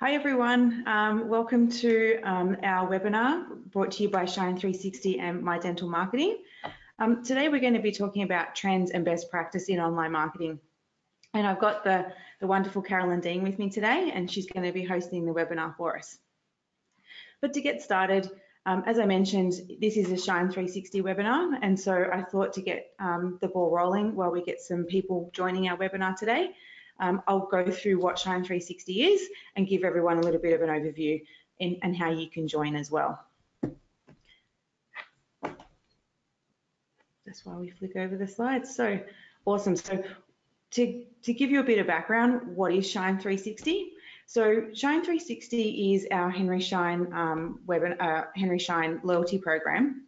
Hi everyone, welcome to our webinar brought to you by Shine 360 and My Dental Marketing. Today we're going to be talking about trends and best practice in online marketing. And I've got the wonderful Carolyn Dean with me today, and she's going to be hosting the webinar for us. But to get started, as I mentioned, this is a Shine 360 webinar, and so I thought to get the ball rolling while we get some people joining our webinar today, I'll go through what Shine 360 is and give everyone a little bit of an overview and how you can join as well. That's why we flick over the slides. So awesome. So to give you a bit of background, what is Shine 360? So Shine 360 is our Henry Schein Henry Schein loyalty program,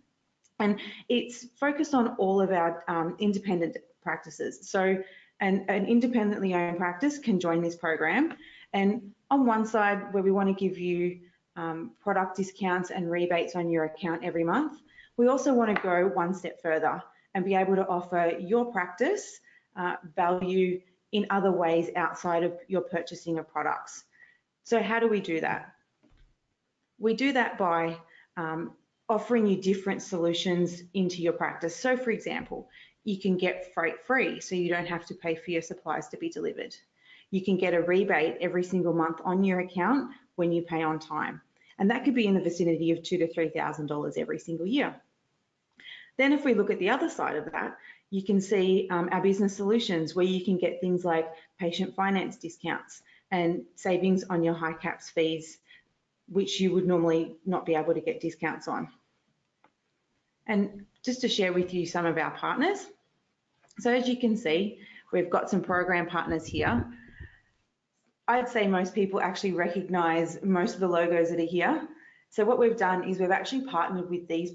and it's focused on all of our independent practices. So an independently owned practice can join this program, and on one side where we want to give you product discounts and rebates on your account every month, we also want to go one step further and be able to offer your practice value in other ways outside of your purchasing of products. So how do we do that? We do that by offering you different solutions into your practice. So for example, you can get freight free, so you don't have to pay for your supplies to be delivered. You can get a rebate every single month on your account when you pay on time. And that could be in the vicinity of $2,000 to $3,000 every single year. Then if we look at the other side of that, you can see our business solutions, where you can get things like patient finance discounts and savings on your high caps fees, which you would normally not be able to get discounts on. And just to share with you some of our partners. So as you can see, we've got some program partners here. I'd say most people actually recognize most of the logos that are here. So what we've done is we've actually partnered with these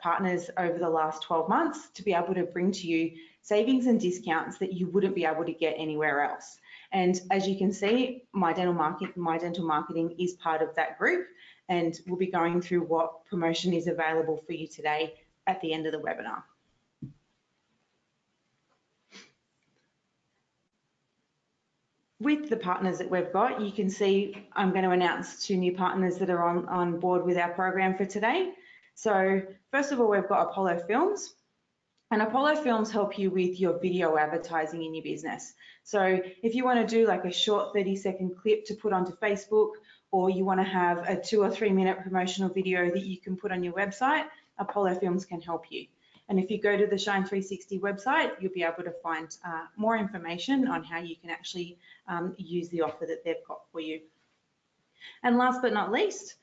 partners over the last 12 months to be able to bring to you savings and discounts that you wouldn't be able to get anywhere else. And as you can see, My Dental Marketing is part of that group, and we'll be going through what promotion is available for you today at the end of the webinar. With the partners that we've got, you can see I'm going to announce 2 new partners that are on board with our program for today. So first of all, we've got Apollo Films. And Apollo Films help you with your video advertising in your business. So if you want to do like a short 30-second clip to put onto Facebook, or you want to have a 2 or 3 minute promotional video that you can put on your website, Apollo Films can help you. And if you go to the Shine 360 website, you'll be able to find more information on how you can actually use the offer that they've got for you. And last but not least,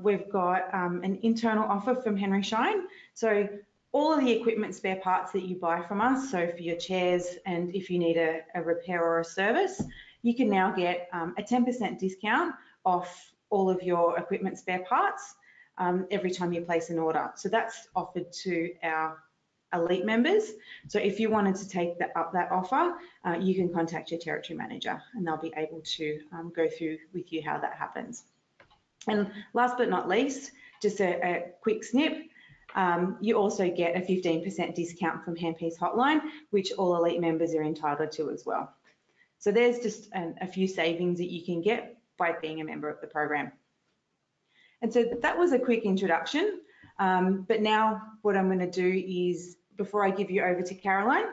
we've got an internal offer from Henry Schein. So all of the equipment spare parts that you buy from us, so for your chairs and if you need a repair or a service, you can now get a 10% discount off all of your equipment spare parts every time you place an order. So that's offered to our elite members. So if you wanted to take up that offer, you can contact your territory manager and they'll be able to go through with you how that happens. And last but not least, just a quick snip, you also get a 15% discount from Handpiece Hotline, which all elite members are entitled to as well. So there's just a few savings that you can get by being a member of the program. And so that was a quick introduction, but now what I'm going to do is, before I give you over to Caroline,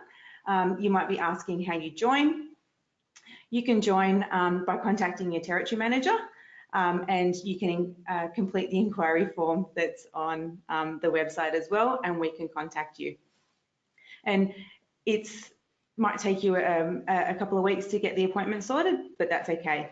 you might be asking how you join. You can join by contacting your territory manager, and you can complete the inquiry form that's on the website as well, and we can contact you. And it might take you a couple of weeks to get the appointment sorted, but that's okay.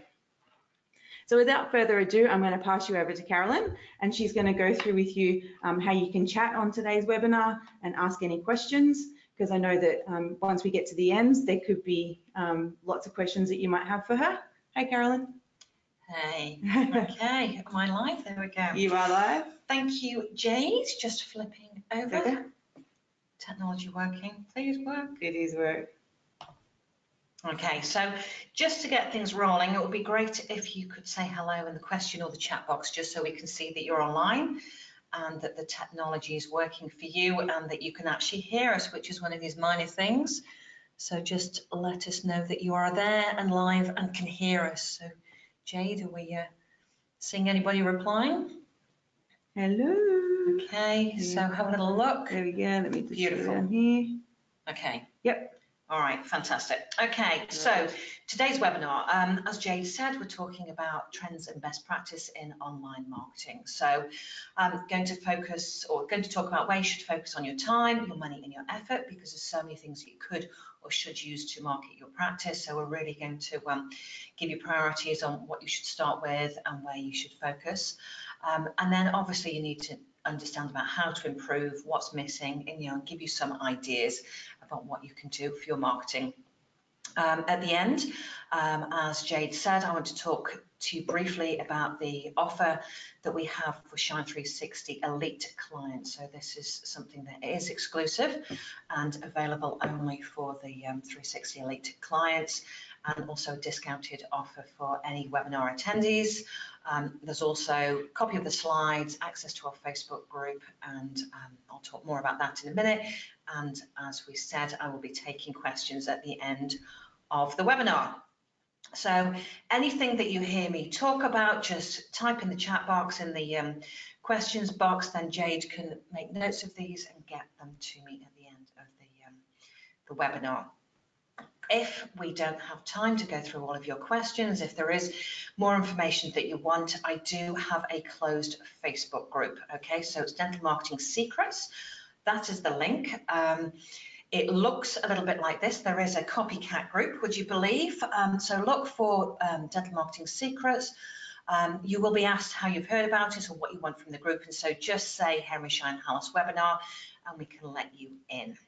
So without further ado, I'm going to pass you over to Carolyn, and she's going to go through with you how you can chat on today's webinar and ask any questions, because I know that once we get to the ends, there could be lots of questions that you might have for her. Hi, Carolyn. Hey, okay, am I live? There we go. You are live. Thank you, Jade. Just flipping over. Okay. Technology working. Please work. It is work. Okay, so just to get things rolling, it would be great if you could say hello in the question or the chat box, just so we can see that you're online and that the technology is working for you and that you can actually hear us, which is one of these minor things So just let us know that you are there and live and can hear us. So Jade, are we seeing anybody replying? Hello. Okay, so have a little look. There we go. Let me just Beautiful. go down here. Okay. Yep. All right, fantastic. Okay, so today's webinar, as Jade said, we're talking about trends and best practice in online marketing. So I'm going to talk about where you should focus on your time, your money and your effort, because there's so many things that you could or should use to market your practice. So we're really going to give you priorities on what you should start with and where you should focus. And then obviously you need to understand about how to improve, what's missing, and give you some ideas about what you can do for your marketing. At the end, as Jade said, I want to talk to you briefly about the offer that we have for Shine 360 Elite clients. So this is something that is exclusive and available only for the 360 Elite clients, and also a discounted offer for any webinar attendees. There's also a copy of the slides, access to our Facebook group, and I'll talk more about that in a minute. And as we said, I will be taking questions at the end of the webinar. So anything that you hear me talk about, just type in the chat box, in the questions box, then Jade can make notes of these and get them to me at the end of the webinar. If we don't have time to go through all of your questions, if there is more information that you want, I do have a closed Facebook group. Okay, so it's Dental Marketing Secrets. That is the link. It looks a little bit like this. There is a copycat group, would you believe? So look for Dental Marketing Secrets. You will be asked how you've heard about it or what you want from the group. And so just say Henry Schein Hallis webinar and we can let you in.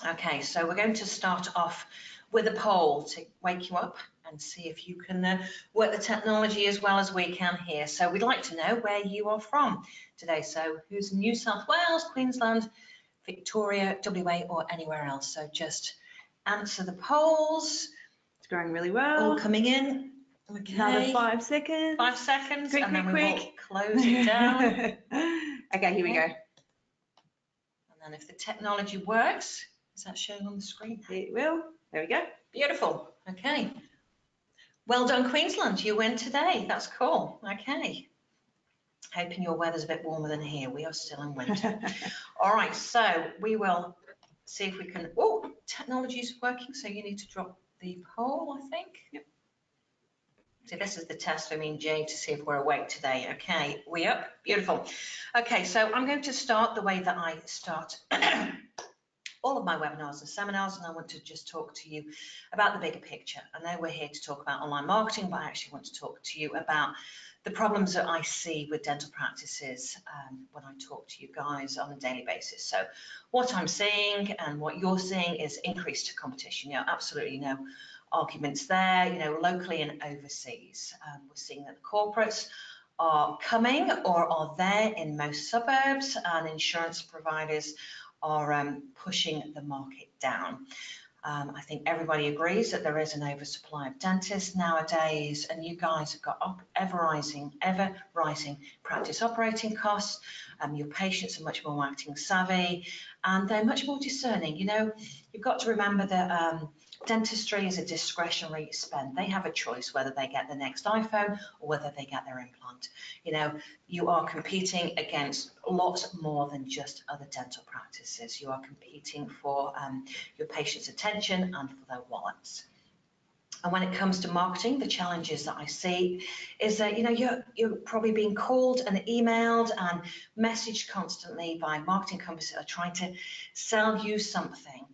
Okay, so we're going to start off with a poll to wake you up and see if you can work the technology as well as we can here. So we'd like to know where you are from today. So who's New South Wales, Queensland, Victoria, WA, or anywhere else? So just answer the polls. It's going really well. All coming in. Okay. Another 5 seconds. 5 seconds, quick, and then we quick. will close it down. Okay, here we go. And then if the technology works, is that showing on the screen? It will. There we go. Beautiful. Okay. Well done, Queensland. You win today. That's cool. Okay. Hoping your weather's a bit warmer than here. We are still in winter. All right. So we will see if we can. Oh, technology's working. So you need to drop the poll, I think. Yep. So this is the test for me and Jay to see if we're awake today. Okay. We up? Beautiful. Okay. So I'm going to start the way that I start all of my webinars and seminars, and I want to just talk to you about the bigger picture. I know we're here to talk about online marketing, but I actually want to talk to you about the problems that I see with dental practices when I talk to you guys on a daily basis. So what I'm seeing and what you're seeing is increased competition. Absolutely no arguments there, locally and overseas. We're seeing that the corporates are coming or are there in most suburbs, and insurance providers are pushing the market down. I think everybody agrees that there is an oversupply of dentists nowadays, and you guys have got ever rising practice operating costs. Your patients are much more marketing savvy, and they're much more discerning. You've got to remember that dentistry is a discretionary spend. They have a choice whether they get the next iPhone or whether they get their implant. You are competing against lots more than just other dental practices. You are competing for your patients' attention and for their wallets. And when it comes to marketing, the challenges that I see is that you're probably being called and emailed and messaged constantly by marketing companies that are trying to sell you something.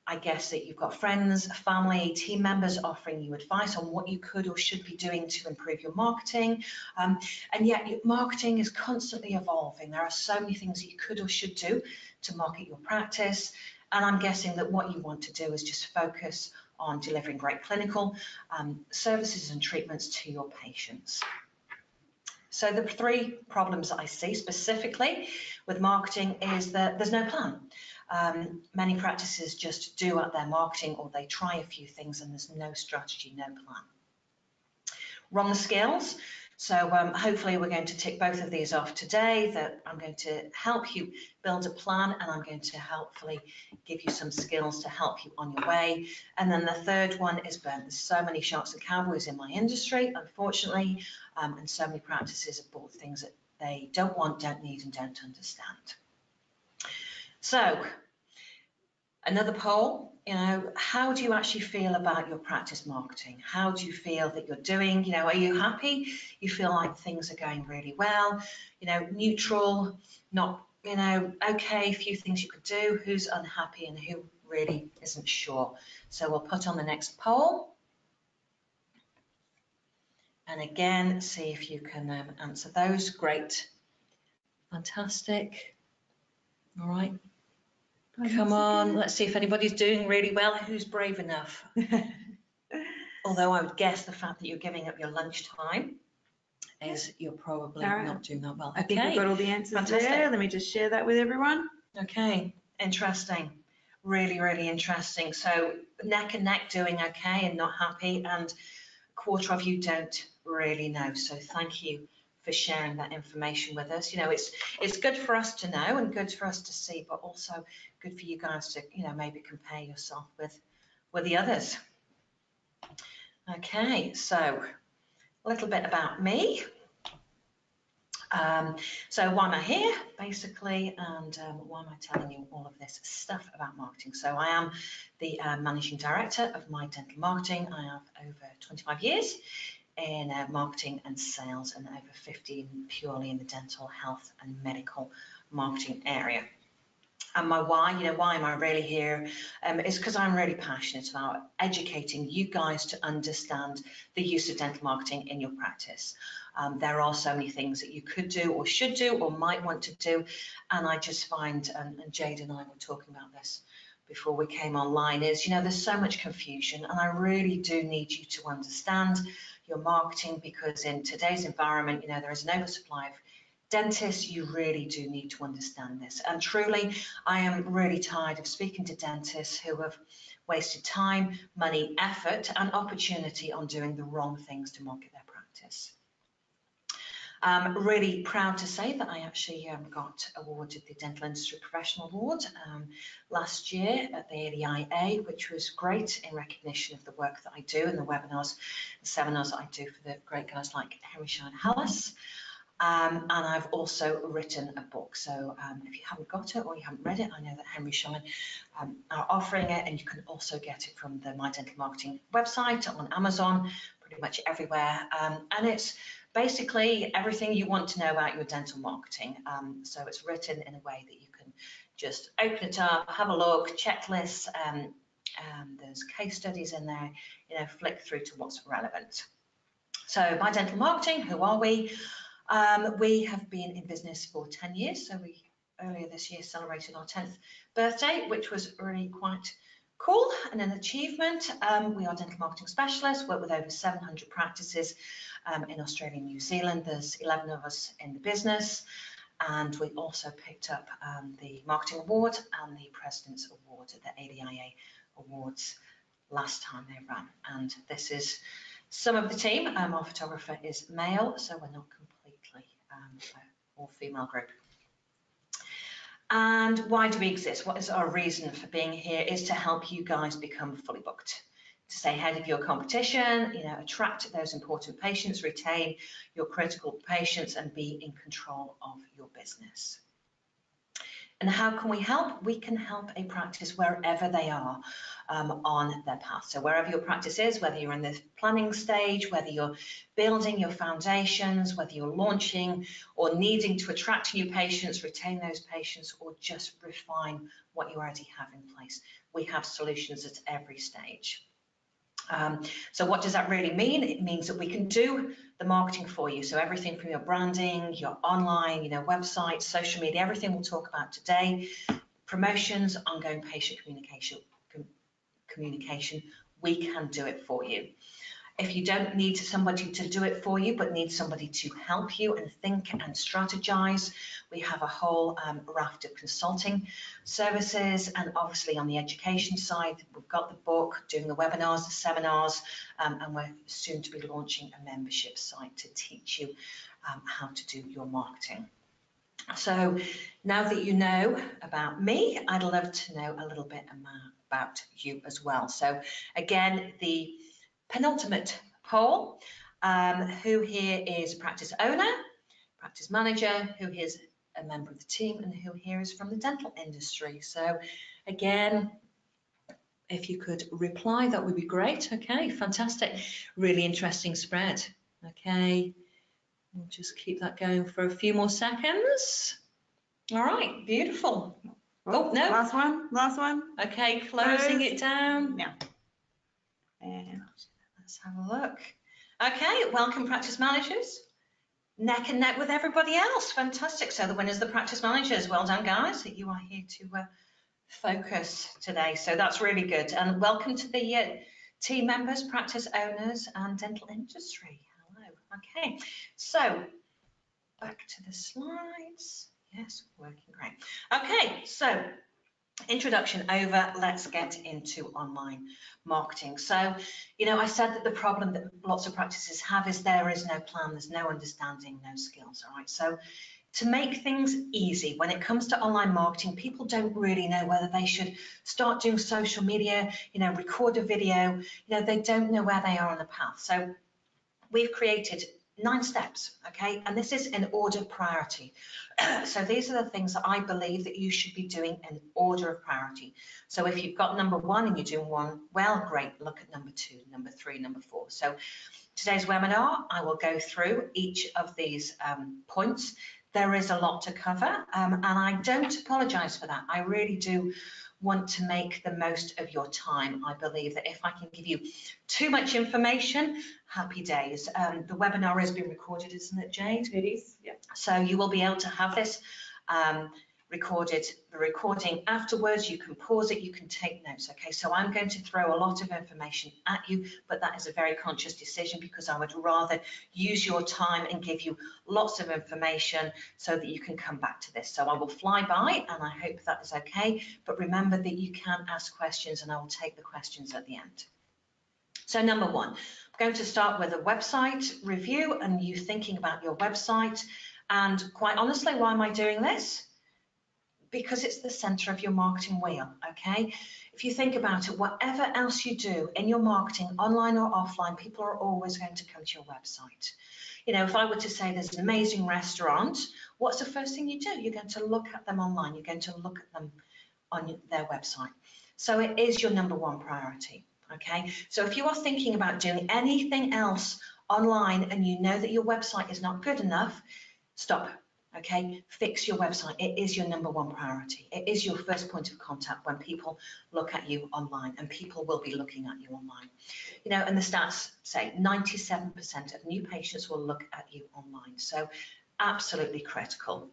I guess that you've got friends, family, team members offering you advice on what you could or should be doing to improve your marketing. And yet your marketing is constantly evolving. There are so many things that you could or should do to market your practice. And I'm guessing that what you want to do is just focus on delivering great clinical services and treatments to your patients. So the 3 problems that I see specifically with marketing is that there's no plan. Many practices just do at their marketing, or they try a few things and there's no strategy, no plan. Wrong skills. So hopefully we're going to tick both of these off today, that I'm going to help you build a plan, and I'm going to hopefully give you some skills to help you on your way. And then the third one is burn. There's so many sharks and cowboys in my industry, unfortunately, and so many practices have bought things that they don't want, don't need, and don't understand. So another poll, how do you actually feel about your practice marketing? How do you feel that you're doing? Are you happy? You feel like things are going really well? Neutral, not, okay, a few things you could do. Who's unhappy and who really isn't sure? So we'll put on the next poll. And again, see if you can answer those. Great. Fantastic. All right. Come on, let's see if anybody's doing really well. Who's brave enough? Although I would guess the fact that you're giving up your lunchtime is you're probably not doing that well. I think we've got all the answers there. Let me just share that with everyone. Okay, interesting. Really, really interesting. So neck and neck doing okay and not happy, and a quarter of you don't really know. So thank you for sharing that information with us. It's good for us to know and good for us to see, but also good for you guys to, maybe compare yourself with the others. Okay, so a little bit about me. So why am I here, basically, and why am I telling you all of this stuff about marketing? So I am the Managing Director of My Dental Marketing. I have over 25 years in marketing and sales, and over 15 purely in the dental health and medical marketing area. And my why, why am I really here, is because I'm really passionate about educating you guys to understand the use of dental marketing in your practice. There are so many things that you could do or should do or might want to do, and I just find, and Jade and I were talking about this before we came online, is, there's so much confusion, and I really do need you to understand your marketing, because in today's environment, there is an oversupply of dentists. You really do need to understand this. And truly, I am really tired of speaking to dentists who have wasted time, money, effort, and opportunity on doing the wrong things to market their practice. I'm really proud to say that I actually got awarded the Dental Industry Professional Award last year at the ADIA, which was great in recognition of the work that I do and the webinars and seminars that I do for the great guys like Henry Schein Hallis. And I've also written a book. So if you haven't got it or you haven't read it, I know that Henry Schein are offering it, and you can also get it from the My Dental Marketing website, on Amazon, pretty much everywhere. And it's basically everything you want to know about your dental marketing. So it's written in a way that you can just open it up, have a look, checklists, there's case studies in there, flick through to what's relevant. So My Dental Marketing, who are we? We have been in business for 10 years. So we earlier this year celebrated our 10th birthday, which was really quite cool and an achievement. We are dental marketing specialists, work with over 700 practices in Australia and New Zealand. There's 11 of us in the business, and we also picked up the Marketing Award and the President's Award at the ADIA Awards last time they ran. And this is some of the team. Our photographer is male, so we're not completely all-female group. And why do we exist? What is our reason for being here? Is to help you guys become fully booked, to stay ahead of your competition, attract those important patients, retain your critical patients, and be in control of your business. And how can we help? We can help a practice wherever they are on their path. So wherever your practice is, whether you're in the planning stage, whether you're building your foundations, whether you're launching or needing to attract new patients, retain those patients, or just refine what you already have in place, we have solutions at every stage. So what does that really mean? It means that we can do the marketing for you. So everything from your branding, your online, website, social media, everything we'll talk about today, promotions, ongoing patient communication, we can do it for you. If you don't need somebody to do it for you, but need somebody to help you and think and strategize, we have a whole raft of consulting services. And obviously on the education side, we've got the book, doing the webinars, the seminars, and we're soon to be launching a membership site to teach you how to do your marketing. So now that you know about me, I'd love to know a little bit about you as well. So again, the penultimate poll, who here is a practice owner, practice manager, who here is a member of the team, and who here is from the dental industry. So again, if you could reply, that would be great. Okay, fantastic. Really interesting spread. Okay, we'll just keep that going for a few more seconds. All right, beautiful. Oh, no. Last one. Okay, closing it down. Now. And let's have a look. Okay, welcome practice managers. Neck and neck with everybody else. Fantastic. So the winners, the practice managers. Well done, guys. You are here to focus today. So that's really good. And welcome to the team members, practice owners, and dental industry. Hello. Okay, so back to the slides. Yes, working great. Okay, so introduction over, let's get into online marketing. So, you know, I said that the problem that lots of practices have is there is no plan, there's no understanding, no skills, all right? So to make things easy, when it comes to online marketing, people don't really know whether they should start doing social media, you know, record a video, you know, they don't know where they are on the path. So we've created 9 steps, okay, and this is in order of priority. So these are the things that I believe that you should be doing in order of priority. So if you've got number 1 and you're doing one well, great, look at number 2, number 3, number 4. So today's webinar, I will go through each of these points. There is a lot to cover, and I don't apologize for that. I really do want to make the most of your time. I believe that if I can give you too much information, happy days. The webinar has been recorded, isn't it, Jade? it is, yeah. So you will be able to have this recorded, the recording afterwards. You can pause it, you can take notes, okay? So I'm going to throw a lot of information at you, but that is a very conscious decision because I would rather use your time and give you lots of information so that you can come back to this. So I will fly by and I hope that is okay, but remember that you can ask questions and I will take the questions at the end. So number 1, I'm going to start with a website review and you thinking about your website. And quite honestly, why am I doing this? Because it's the center of your marketing wheel, okay? If you think about it, whatever else you do in your marketing, online or offline, people are always going to come to your website. You know, if I were to say there's an amazing restaurant, what's the first thing you do? You're going to look at them online. You're going to look at them on their website. So it is your number 1 priority, okay? So if you are thinking about doing anything else online and you know that your website is not good enough, stop. Okay, fix your website. It is your number 1 priority. It is your first point of contact when people look at you online, and people will be looking at you online. You know, and the stats say 97% of new patients will look at you online. So absolutely critical.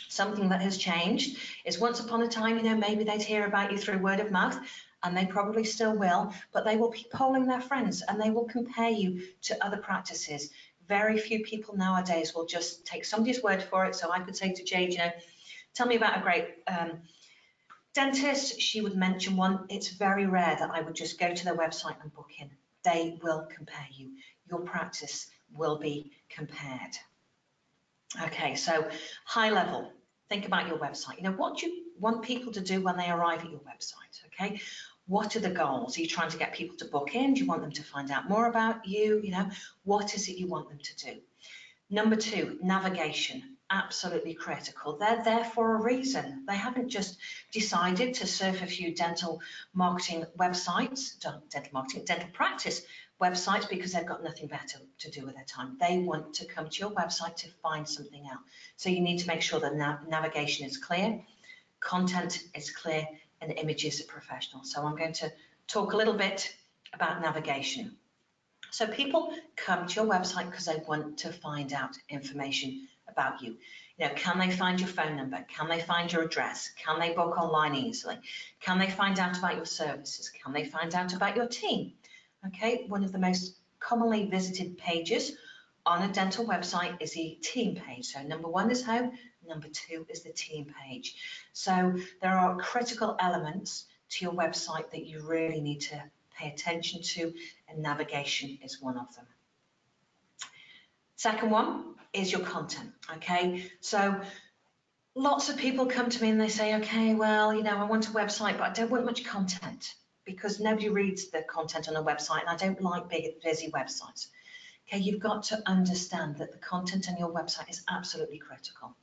Something that has changed is once upon a time, you know, maybe they'd hear about you through word of mouth, and they probably still will, but they will be polling their friends and they will compare you to other practices. Very few people nowadays will just take somebody's word for it. So I could say to Jade, you know, tell me about a great dentist. She would mention one. It's very rare that I would just go to their website and book in. They will compare you. Your practice will be compared. Okay, so high level, think about your website. You know, what do you want people to do when they arrive at your website, okay? What are the goals? Are you trying to get people to book in? Do you want them to find out more about you? You know, what is it you want them to do? Number 2, navigation, absolutely critical. They're there for a reason. They haven't just decided to surf a few dental marketing websites, dental practice websites because they've got nothing better to do with their time. They want to come to your website to find something out. So you need to make sure that navigation is clear, content is clear, and the images are professional. So I'm going to talk a little bit about navigation. So people come to your website because they want to find out information about you. You know, can they find your phone number? Can they find your address? Can they book online easily? Can they find out about your services? Can they find out about your team? Okay, one of the most commonly visited pages on a dental website is the team page. So number 1 is home, number 2 is the team page. So there are critical elements to your website that you really need to pay attention to, and navigation is one of them. Second one is your content, okay? So lots of people come to me and they say, okay, well, you know, I want a website, but I don't want much content because nobody reads the content on a website, and I don't like big, busy websites. Okay, you've got to understand that the content on your website is absolutely critical.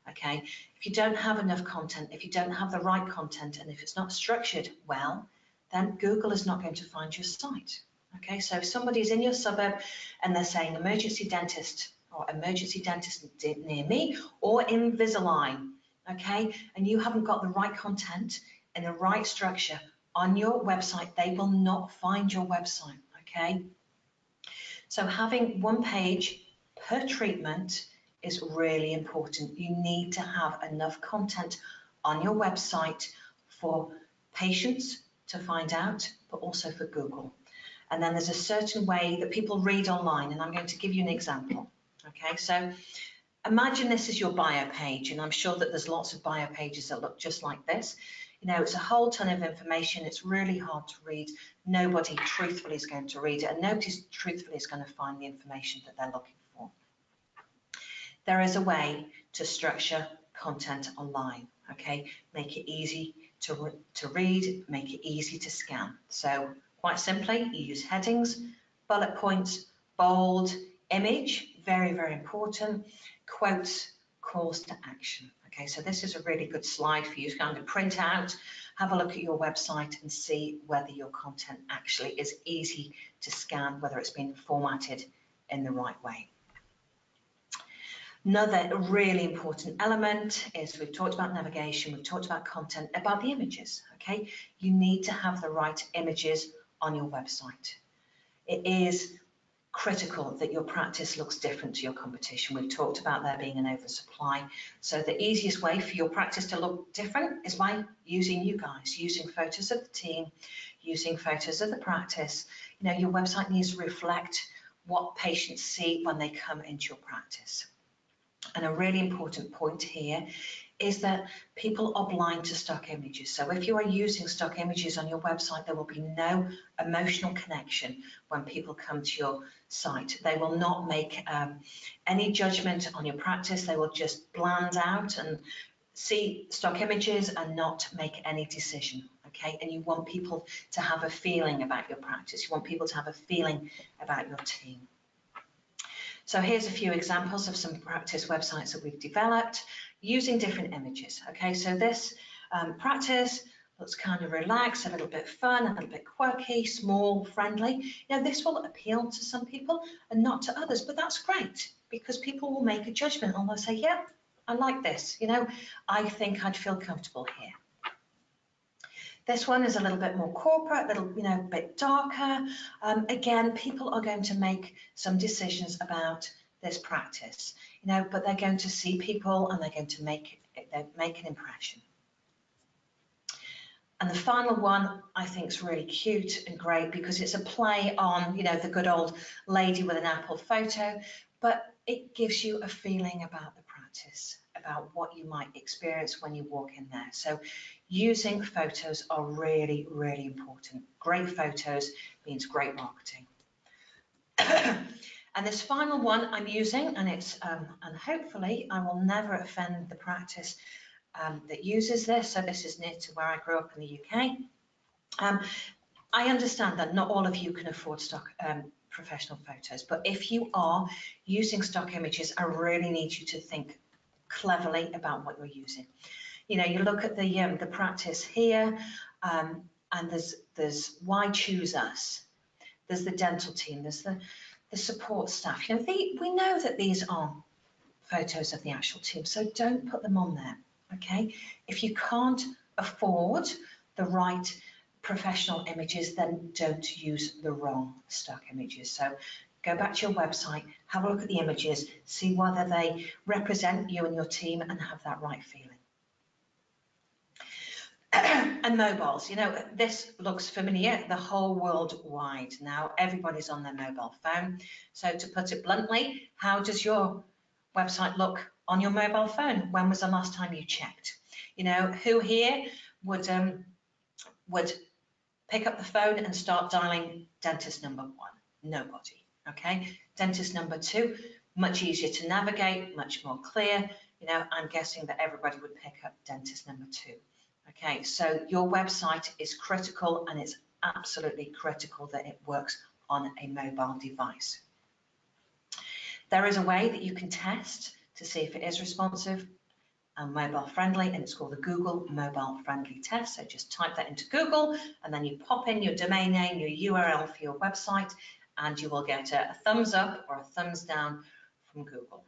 Okay, if you don't have enough content, if you don't have the right content, and if it's not structured well, then Google is not going to find your site. Okay, so if somebody's in your suburb and they're saying emergency dentist or emergency dentist near me or Invisalign, okay, and you haven't got the right content and the right structure on your website, they will not find your website, okay? So having one page per treatment is really important. You need to have enough content on your website for patients to find out, but also for Google. And then there's a certain way that people read online, and I'm going to give you an example. Okay, so imagine this is your bio page, and I'm sure that there's lots of bio pages that look just like this. You know, it's a whole ton of information. It's really hard to read. Nobody truthfully is going to read it, and nobody truthfully is going to find the information that they're looking for. There is a way to structure content online, okay? Make it easy to read, make it easy to scan. So quite simply, you use headings, bullet points, bold, image, very, very important, quotes, calls to action. Okay, so this is a really good slide for you to kind of print out, have a look at your website and see whether your content actually is easy to scan, whether it's been formatted in the right way. Another really important element is we've talked about navigation, we've talked about content, about the images, okay? You need to have the right images on your website. It is critical that your practice looks different to your competition. We've talked about there being an oversupply. So the easiest way for your practice to look different is by using you guys, using photos of the team, using photos of the practice. You know, your website needs to reflect what patients see when they come into your practice. And a really important point here is that people are blind to stock images. So if you are using stock images on your website, there will be no emotional connection when people come to your site. They will not make any judgment on your practice. They will just bland out and see stock images and not make any decision, okay? And you want people to have a feeling about your practice. You want people to have a feeling about your team. So here's a few examples of some practice websites that we've developed using different images. Okay, so this practice looks kind of relaxed, a little bit fun, a little bit quirky, small, friendly. You know, this will appeal to some people and not to others, but that's great because people will make a judgment and they'll say, yeah, I like this. You know, I think I'd feel comfortable here. This one is a little bit more corporate, a little, you know, a bit darker. Again, people are going to make some decisions about this practice, you know, but they're going to see people and they're going to make an impression. And the final one I think is really cute and great because it's a play on, you know, the good old lady with an apple photo, but it gives you a feeling about the practice, about what you might experience when you walk in there. So using photos are really, really important. Great photos means great marketing. And this final one I'm using, and it's and hopefully I will never offend the practice that uses this. So this is near to where I grew up in the UK. I understand that not all of you can afford stock professional photos, but if you are using stock images, I really need you to think cleverly about what you're using. You know, you look at the practice here, and there's why choose us. There's the dental team. There's the support staff. You know, we know that these are photos of the actual team, so don't put them on there. Okay, if you can't afford the right professional images, then don't use the wrong stock images. So go back to your website, have a look at the images, see whether they represent you and your team and have that right feeling. And mobiles, you know, this looks familiar the whole world wide. Now everybody's on their mobile phone. So to put it bluntly, how does your website look on your mobile phone? When was the last time you checked? You know, who here would pick up the phone and start dialing dentist number 1? Nobody. Okay, dentist number 2, much easier to navigate, much more clear. You know, I'm guessing that everybody would pick up dentist number 2. Okay, so your website is critical, and it's absolutely critical that it works on a mobile device. There is a way that you can test to see if it is responsive and mobile friendly, and it's called the Google Mobile Friendly Test. So just type that into Google, and then you pop in your domain name, your URL for your website, and you will get a thumbs up or a thumbs down from Google.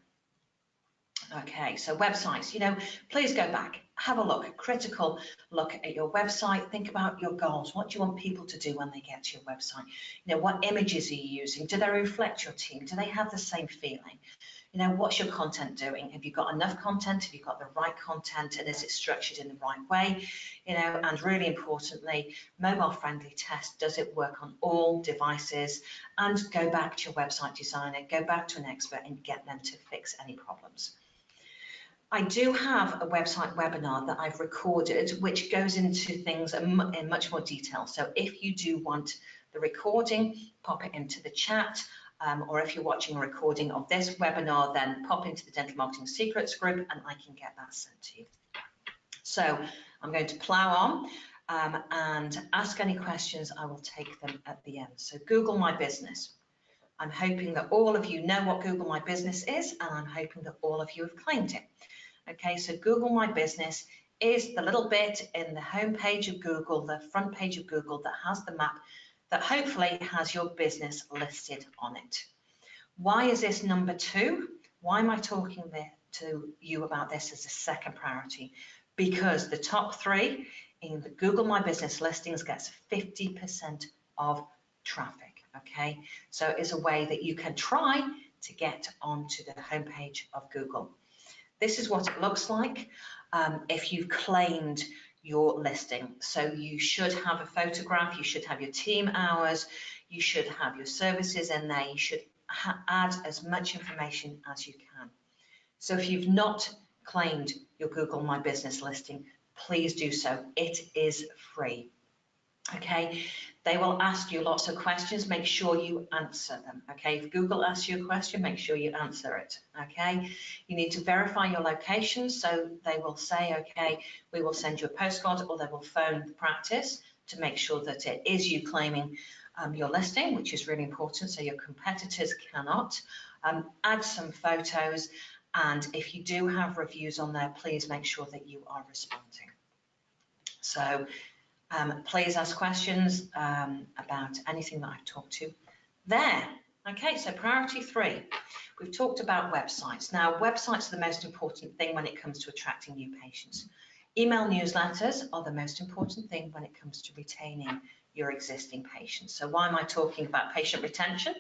Okay, so websites, you know, please go back, have a look, a critical look at your website. Think about your goals. What do you want people to do when they get to your website? You know, what images are you using? Do they reflect your team? Do they have the same feeling? You know, what's your content doing? Have you got enough content? Have you got the right content? And is it structured in the right way? You know, and really importantly, mobile friendly test, does it work on all devices? And go back to your website designer, go back to an expert and get them to fix any problems. I do have a website webinar that I've recorded, which goes into things in much more detail. So if you do want the recording, pop it into the chat, or if you're watching a recording of this webinar, then pop into the Dental Marketing Secrets group and I can get that sent to you. So I'm going to plow on and ask any questions. I will take them at the end. So Google My Business. I'm hoping that all of you know what Google My Business is, and I'm hoping that all of you have claimed it. Okay, so Google My Business is the little bit in the home page of Google, the front page of Google, that has the map that hopefully has your business listed on it. Why is this number 2? Why am I talking to you about this as a second priority? Because the top 3 in the Google My Business listings gets 50% of traffic. Okay, so it is a way that you can try to get onto the homepage of Google. This is what it looks like if you've claimed your listing. So you should have a photograph, you should have your team hours, you should have your services in there, you should add as much information as you can. So if you've not claimed your Google My Business listing, please do so. It is free. Okay, they will ask you lots of questions. Make sure you answer them. Okay, if Google asks you a question, make sure you answer it. Okay, you need to verify your location. So they will say, okay, we will send you a postcard, or they will phone the practice to make sure that it is you claiming your listing, which is really important. So your competitors cannot. Add some photos, and if you do have reviews on there, please make sure that you are responding. So please ask questions about anything that I've talked to there. Okay, so priority 3, we've talked about websites. Now, websites are the most important thing when it comes to attracting new patients. Email newsletters are the most important thing when it comes to retaining your existing patients. So why am I talking about patient retention?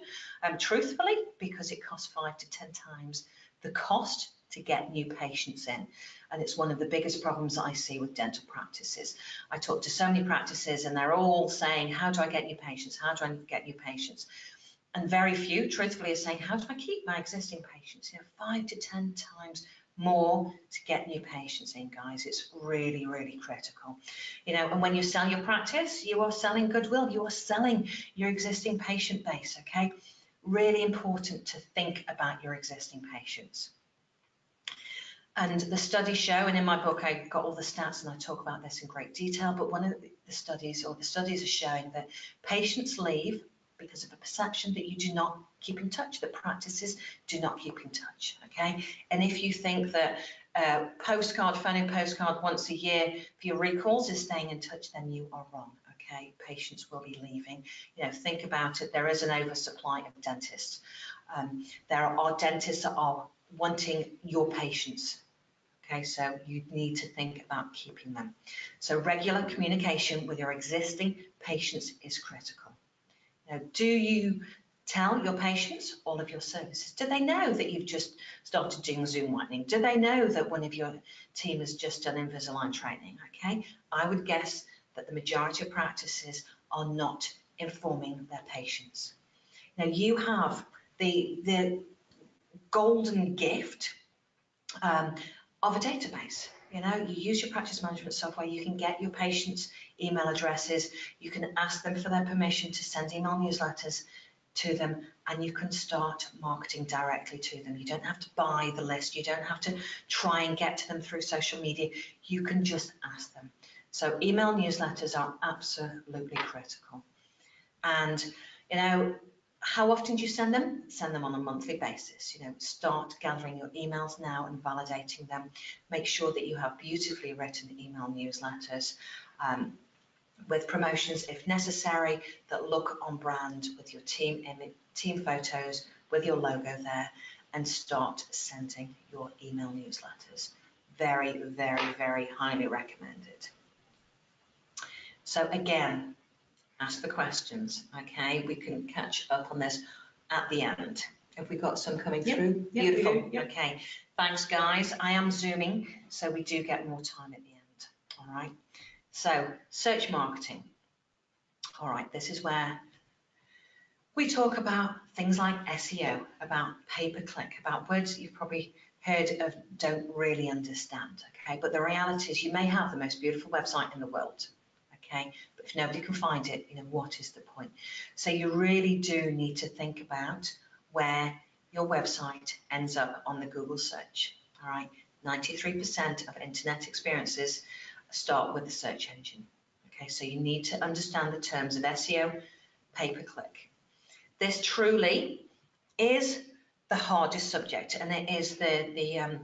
Truthfully, because it costs 5 to 10 times the cost to get new patients in. And it's one of the biggest problems that I see with dental practices. I talk to so many practices and they're all saying, how do I get new patients? How do I get new patients? And very few, truthfully, are saying, how do I keep my existing patients? You know, 5 to 10 times more to get new patients in, guys. It's really, really critical. You know, and when you sell your practice, you are selling goodwill. You are selling your existing patient base, okay? Really important to think about your existing patients. And the studies show, and in my book I got all the stats and I talk about this in great detail, but one of the studies are showing that patients leave because of a perception that you do not keep in touch, that practices do not keep in touch, okay? And if you think that phoning postcard once a year for your recalls is staying in touch, then you are wrong, okay? Patients will be leaving. You know, think about it, there is an oversupply of dentists. There are dentists that are wanting your patients. Okay, so you need to think about keeping them. So regular communication with your existing patients is critical. Now, do you Tell your patients all of your services. Do they know that you've just started doing Zoom whitening? Do they know that one of your team has just done Invisalign training? Okay, I would guess that the majority of practices are not informing their patients. Now you have the golden gift of a database. You know, you use your practice management software, you can get your patients' email addresses, you can ask them for their permission to send email newsletters to them, and you can start marketing directly to them. You don't have to buy the list, you don't have to try and get to them through social media, you can just ask them. So email newsletters are absolutely critical. And, you know, how often do you send them? Send them on a monthly basis. You know, start gathering your emails now and validating them. Make sure that you have beautifully written email newsletters with promotions, if necessary, that look on brand with your team image, team photos, with your logo there, and start sending your email newsletters. Very, very, very highly recommended. So again, ask the questions, okay? We can catch up on this at the end. Have we got some coming through? Yep, Beautiful. yep. Okay, thanks guys. I am zooming, so we do get more time at the end, all right? So, search marketing. All right, this is where we talk about things like SEO, about pay-per-click, about words that you've probably heard of, don't really understand, okay? But the reality is you may have the most beautiful website in the world, okay? But if nobody can find it, you know, what is the point? So you really do need to think about where your website ends up on the Google search, all right? 93% of internet experiences start with the search engine, okay? So you need to understand the terms of SEO, pay-per-click. This truly is the hardest subject, and it is the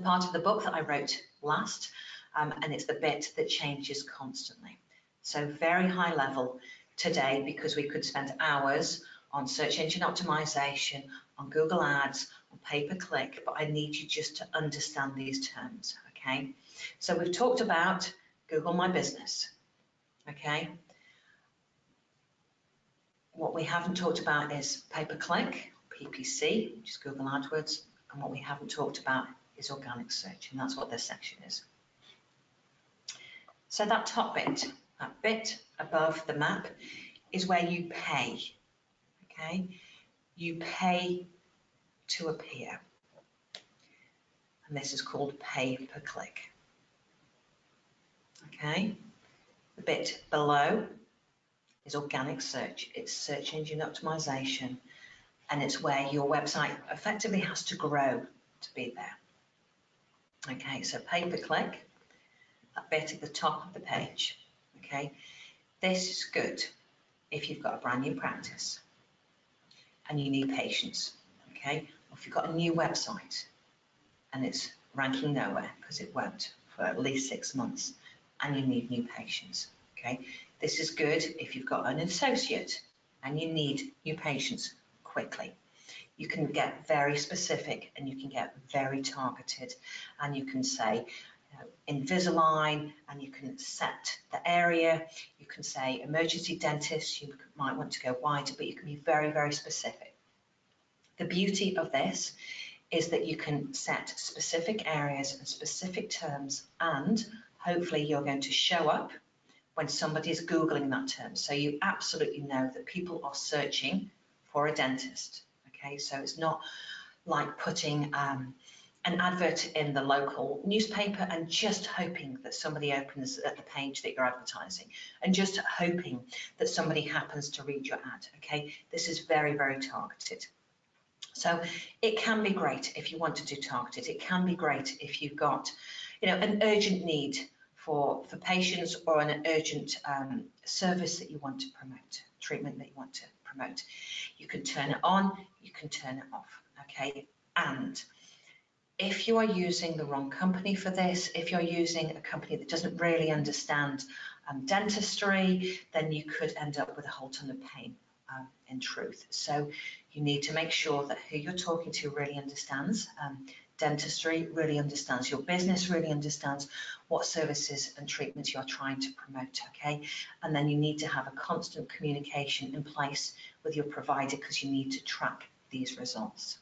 part of the book that I wrote last, and it's the bit that changes constantly. So very high level today, because we could spend hours on search engine optimization, on Google Ads, on pay-per-click, but I need you just to understand these terms, okay? So we've talked about Google My Business, okay? What we haven't talked about is pay-per-click, PPC, which is Google AdWords, and what we haven't talked about is organic search, and that's what this section is. So that top bit, that bit above the map, is where you pay, okay? You pay to appear, and this is called pay-per-click, okay? The bit below is organic search, it's search engine optimization, and it's where your website effectively has to grow to be there. Okay, so pay-per-click, that bit at the top of the page, okay? This is good if you've got a brand new practice and you need patients, okay? Or if you've got a new website and it's ranking nowhere, because it won't for at least 6 months, and you need new patients, okay? This is good if you've got an associate and you need new patients quickly. You can get very specific and you can get very targeted, and you can say Invisalign, and you can set the area. You can say emergency dentist, you might want to go wider, but you can be very, very specific. The beauty of this is that you can set specific areas and specific terms, and hopefully you're going to show up when somebody is Googling that term. So you absolutely know that people are searching for a dentist, okay? So it's not like putting an advert in the local newspaper and just hoping that somebody opens at the page that you're advertising, and just hoping that somebody happens to read your ad, okay? This is very, very targeted. So it can be great if you want to do targeted. It can be great if you've got, you know, an urgent need for patients, or an urgent service that you want to promote, treatment that you want to promote. You can turn it on, you can turn it off, okay? And if you are using the wrong company for this, if you're using a company that doesn't really understand dentistry, then you could end up with a whole ton of pain in truth. So you need to make sure that who you're talking to really understands dentistry, really understands your business, really understands what services and treatments you're trying to promote, okay? And then you need to have a constant communication in place with your provider because you need to track these results.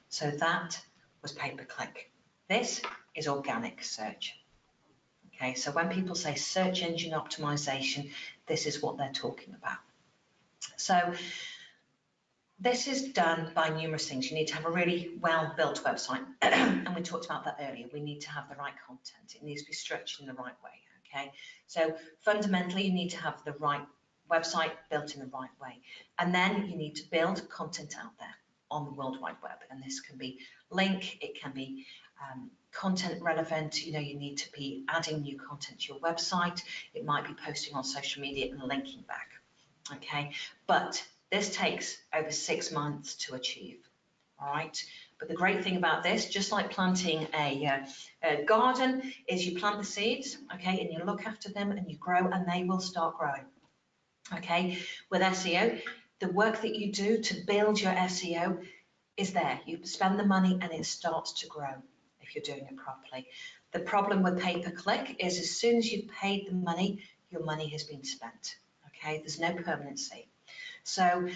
So that was pay-per-click. This is organic search. Okay, so when people say search engine optimization, this is what they're talking about. So this is done by numerous things. You need to have a really well-built website, and we talked about that earlier. We need to have the right content. It needs to be structured in the right way, okay? So fundamentally, you need to have the right website built in the right way. And then you need to build content out there on the World Wide Web. And this can be link, it can be content relevant. You know, you need to be adding new content to your website. It might be posting on social media and linking back, okay? But this takes over 6 months to achieve, all right? But the great thing about this, just like planting a garden, is you plant the seeds, okay, and you look after them and you grow and they will start growing, okay? With SEO, the work that you do to build your SEO is there. You spend the money and it starts to grow if you're doing it properly. The problem with pay-per-click is as soon as you've paid the money, your money has been spent, okay? There's no permanency. So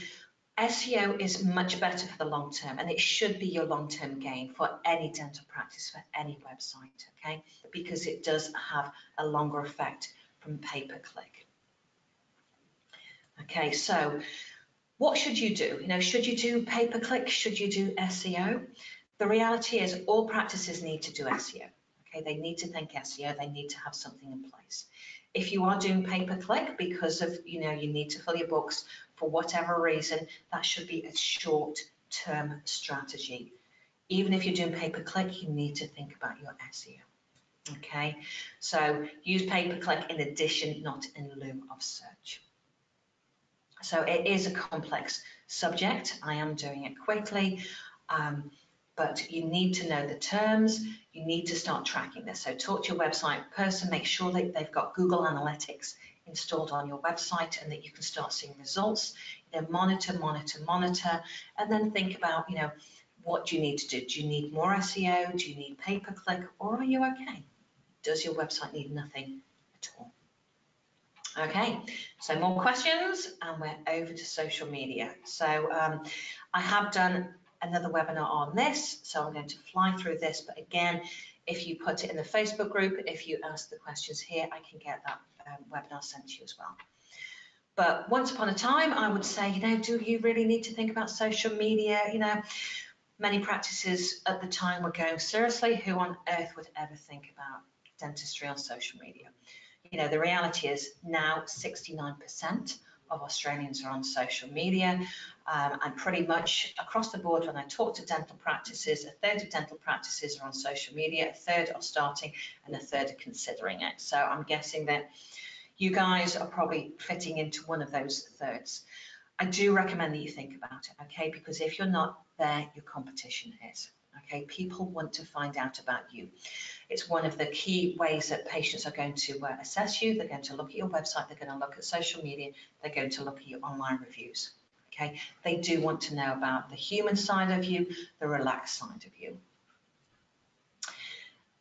SEO is much better for the long term, and it should be your long-term gain for any dental practice, for any website, okay? Because it does have a longer effect from pay-per-click. Okay, so what should you do? You know, should you do pay-per-click? Should you do SEO? The reality is all practices need to do SEO. Okay, they need to think SEO. They need to have something in place. If you are doing pay-per-click because of, you know, you need to fill your books for whatever reason, that should be a short-term strategy. Even if you're doing pay-per-click, you need to think about your SEO. Okay, so use pay-per-click in addition, not in lieu of search. So it is a complex subject. I am doing it quickly, but you need to know the terms. You need to start tracking this. So talk to your website person, make sure that they've got Google Analytics installed on your website and that you can start seeing results. You know, monitor, and then think about, you know, what do you need to do? Do you need more SEO? Do you need pay-per-click, or are you okay? Does your website need nothing at all? Okay, so more questions, and we're over to social media. So I have done another webinar on this, so I'm going to fly through this, but again, if you put it in the Facebook group, if you ask the questions here, I can get that webinar sent to you as well. But once upon a time, I would say, you know, do you really need to think about social media? You know, many practices at the time were going, seriously, who on earth would ever think about dentistry on social media? You know, the reality is now 69% of Australians are on social media, and pretty much across the board when I talk to dental practices, a third of dental practices are on social media, a third are starting, and a third are considering it. So I'm guessing that you guys are probably fitting into one of those thirds. I do recommend that you think about it, okay? Because if you're not there, your competition is. Okay, people want to find out about you. It's one of the key ways that patients are going to assess you. They're going to look at your website, they're going to look at social media, they're going to look at your online reviews. Okay, they do want to know about the human side of you, the relaxed side of you.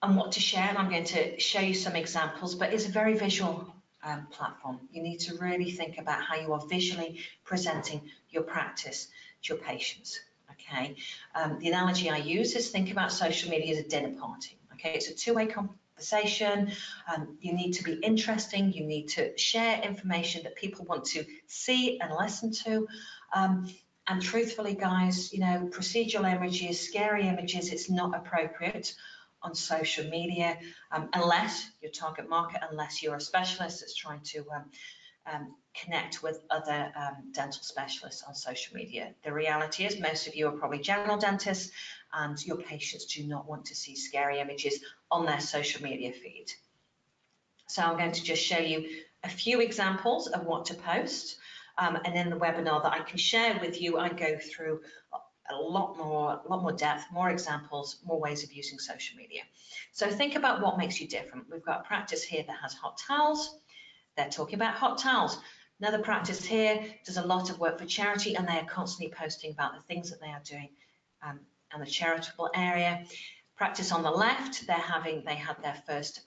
And what to share, and I'm going to show you some examples, but it's a very visual platform. You need to really think about how you are visually presenting your practice to your patients. Okay, the analogy I use is think about social media as a dinner party. Okay, it's a two-way conversation. You need to be interesting. You need to share information that people want to see and listen to. And truthfully, guys, you know, procedural images, scary images, it's not appropriate on social media unless your target market, unless you're a specialist that's trying to connect with other dental specialists on social media. The reality is most of you are probably general dentists and your patients do not want to see scary images on their social media feed. So I'm going to just show you a few examples of what to post, and in the webinar that I can share with you, I go through a lot more depth, more examples, more ways of using social media. So think about what makes you different. We've got a practice here that has hot towels. They're talking about hot towels. Another practice here does a lot of work for charity, and they are constantly posting about the things that they are doing in the charitable area. Practice on the left, they had their first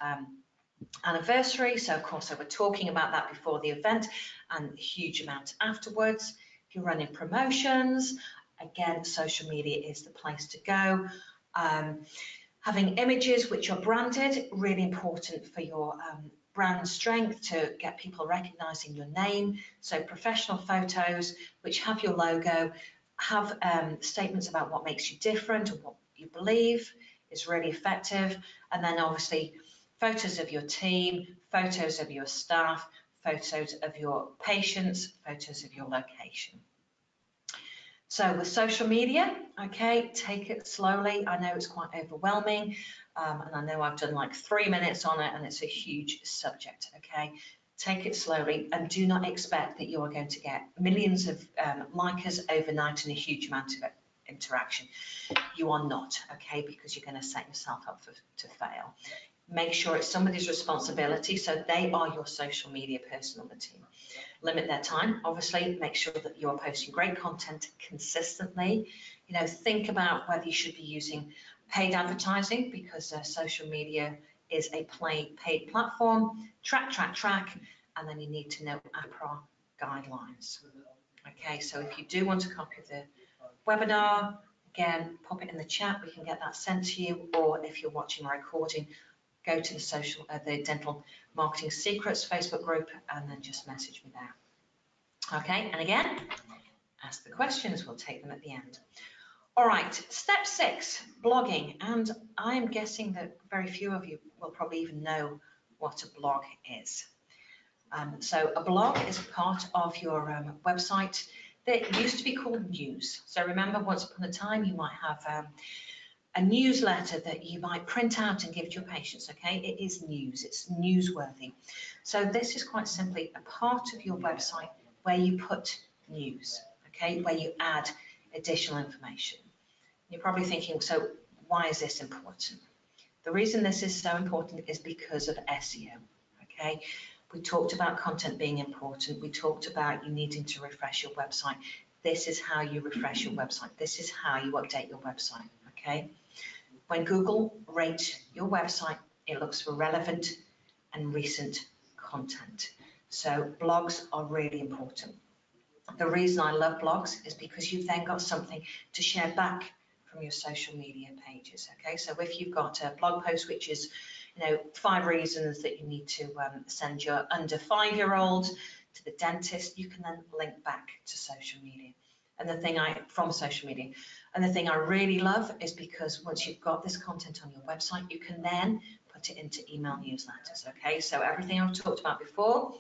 anniversary. So of course, we're talking about that before the event and a huge amount afterwards. If you're running promotions, again, social media is the place to go. Having images which are branded, really important for your brand strength to get people recognizing your name. So professional photos which have your logo, have statements about what makes you different and what you believe is really effective. And then obviously photos of your team, photos of your staff, photos of your patients, photos of your location. So with social media, okay, take it slowly. I know it's quite overwhelming, and I know I've done like 3 minutes on it, and it's a huge subject, okay? Take it slowly, and do not expect that you are going to get millions of likers overnight and a huge amount of interaction. You are not, okay, because you're going to set yourself up to fail. Make sure it's somebody's responsibility, so they are your social media person on the team. Limit their time, obviously. Make sure that you are posting great content consistently. You know, think about whether you should be using paid advertising, because social media is a paid platform. Track, and then you need to know APRA guidelines. Okay, so if you do want a copy of the webinar, again, pop it in the chat. We can get that sent to you, or if you're watching a recording, go to the Dental Marketing Secrets Facebook group and then just message me there. Okay, and again, ask the questions, we'll take them at the end. All right, step 6, blogging. And I'm guessing that very few of you will probably even know what a blog is. So a blog is part of your website that used to be called news. So remember, once upon a time, you might have a newsletter that you might print out and give to your patients, okay? It is news, it's newsworthy. So this is quite simply a part of your website where you put news, okay? Where you add additional information. You're probably thinking, so why is this important? The reason this is so important is because of SEO, okay? We talked about content being important. We talked about you needing to refresh your website. This is how you refresh your website. This is how you update your website, okay? When Google rates your website, it looks for relevant and recent content. So blogs are really important. The reason I love blogs is because you've then got something to share back from your social media pages, okay? So if you've got a blog post which is, you know, 5 reasons that you need to send your under 5-year-old to the dentist, you can then link back to social media. And the thing from social media. And the thing I really love is because once you've got this content on your website, you can then put it into email newsletters, okay? So everything I've talked about before,